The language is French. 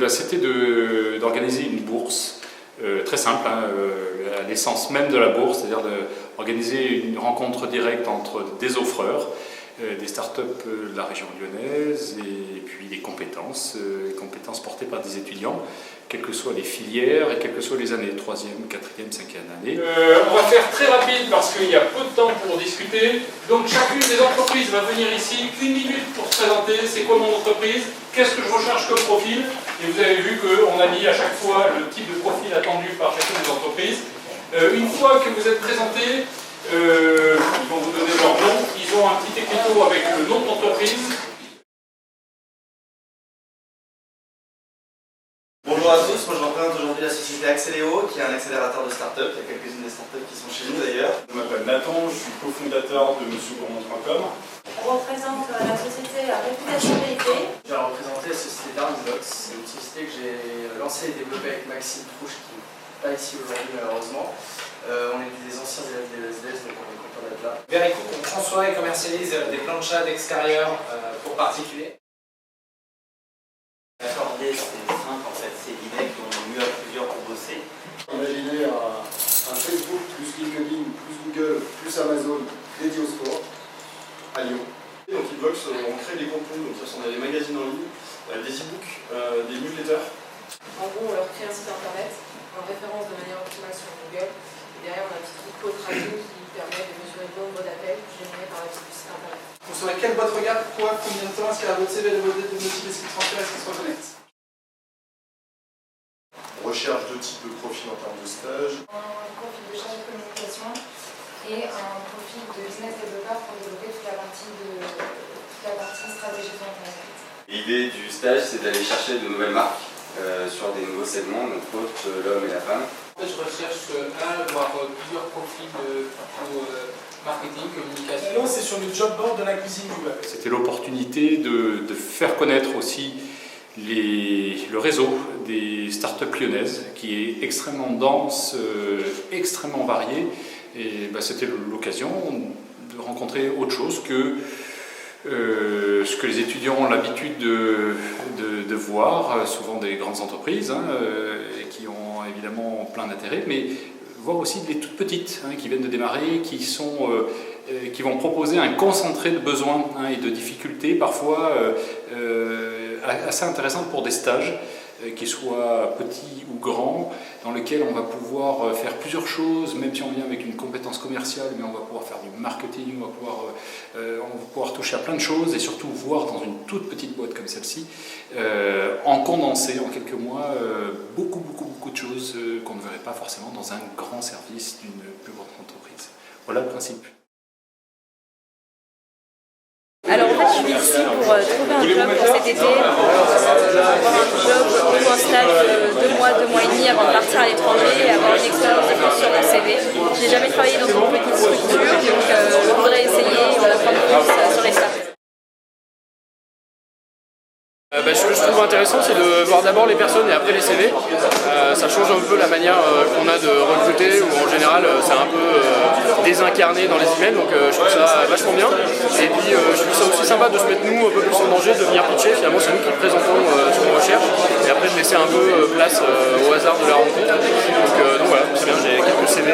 c'était d'organiser une bourse, très simple, hein, à l'essence même de la bourse, c'est-à-dire d'organiser une rencontre directe entre des offreurs, des startups de la région lyonnaise et puis des compétences portées par des étudiants, quelles que soient les filières et quelles que soient les années, 3e, 4e, 5e année. On va faire très rapide parce qu'il y a peu de temps pour discuter. Donc chacune des entreprises va venir ici, 1 minute pour se présenter, c'est quoi mon entreprise, qu'est-ce que je recherche comme profil. Et vous avez vu qu'on a mis à chaque fois le type de profil attendu par chacune des entreprises. Une fois que vous êtes présentés, ils vont vous donner leur nom, ils ont un petit écriteau avec le nom de l'entreprise. Bonjour à tous, moi je représente aujourd'hui la société Axeléo, qui est un accélérateur de start-up. Il y a quelques-unes des start-up qui sont chez nous d'ailleurs. Je m'appelle Nathan, je suis cofondateur de MonsieurGourmand.com. On représente la société Réputation Vérité. Je vais représenter la société Darnbox. C'est une société que j'ai lancée et développée avec Maxime Trouche, qui n'est pas ici aujourd'hui malheureusement. On est des anciens élèves des ESDS, donc on est content d'être là. Vericook, on conçoit et commercialise des planchas d'extérieur pour particuliers. Accorder, c'est simple en fait, c'est l'idée qu'on est mieux à plusieurs pour bosser. Imaginez un Facebook plus LinkedIn, plus Google, plus Amazon dédié au sport à Lyon. Donc Hitbox, on crée des contenus, donc ça sont des magazines en ligne, des e-books, des newsletters. En gros, on leur crée un site internet en référence de manière optimale sur Google. Et derrière, on a un petit truc code tracking qui permet de mesurer le nombre d'appels générés par la petite site internet. Vous saurez quelle boîte regarde, pourquoi, combien de temps, est-ce qu'elle a votre CV, de motiver ce qui transfère, est-ce qu'elle se reconnecte. On recherche 2 types de profils en termes de stage. Un profil de chargé de communication et un profil de business développeur pour développer toute la partie stratégie de vente. L'idée du stage, c'est d'aller chercher de nouvelles marques sur des nouveaux segments, donc autres, l'homme et la femme. En fait, je recherche voire plusieurs profils de marketing, communication. Sinon, c'est sur le job board de la cuisine du web. C'était l'opportunité de faire connaître aussi le réseau des startups lyonnaises, qui est extrêmement dense, extrêmement varié. Et c'était l'occasion de rencontrer autre chose que ce que les étudiants ont l'habitude de voir, souvent des grandes entreprises, et qui ont évidemment plein d'intérêt, mais voir aussi les toutes petites, qui viennent de démarrer, qui vont proposer un concentré de besoins et de difficultés, parfois assez intéressantes pour des stages, qu'ils soient petits ou grands, dans lesquels on va pouvoir faire plusieurs choses, même si on vient avec une compétence commerciale, mais on va pouvoir faire du marketing, on va pouvoir toucher à plein de choses, et surtout voir dans une toute petite boîte comme celle-ci, en condensé, en quelques mois, beaucoup de choses qu'on ne verrait pas forcément dans un grand service d'une plus grande entreprise. Voilà le principe. Alors en fait, je suis ici pour trouver un job pour cet été, pour avoir un job ou un stage de 2 mois, 2 mois et demi avant de partir à l'étranger et avoir une expérience de plus sur mon CV. Je n'ai jamais travaillé dans une petite structure, donc je voudrais essayer et en apprendre plus sur les startups. Ce que je trouve intéressant, c'est de voir d'abord les personnes et après les CV. Ça change un peu la manière qu'on a de recruter, où en général c'est un peu désincarné dans les emails, donc je trouve ça vachement bien. Et puis je trouve ça aussi sympa de se mettre nous un peu plus en danger, de venir pitcher. Finalement c'est nous qui présentons ce qu'on recherche, et après de laisser un peu place au hasard de la rencontre. Donc voilà, c'est bien, j'ai quelques CV.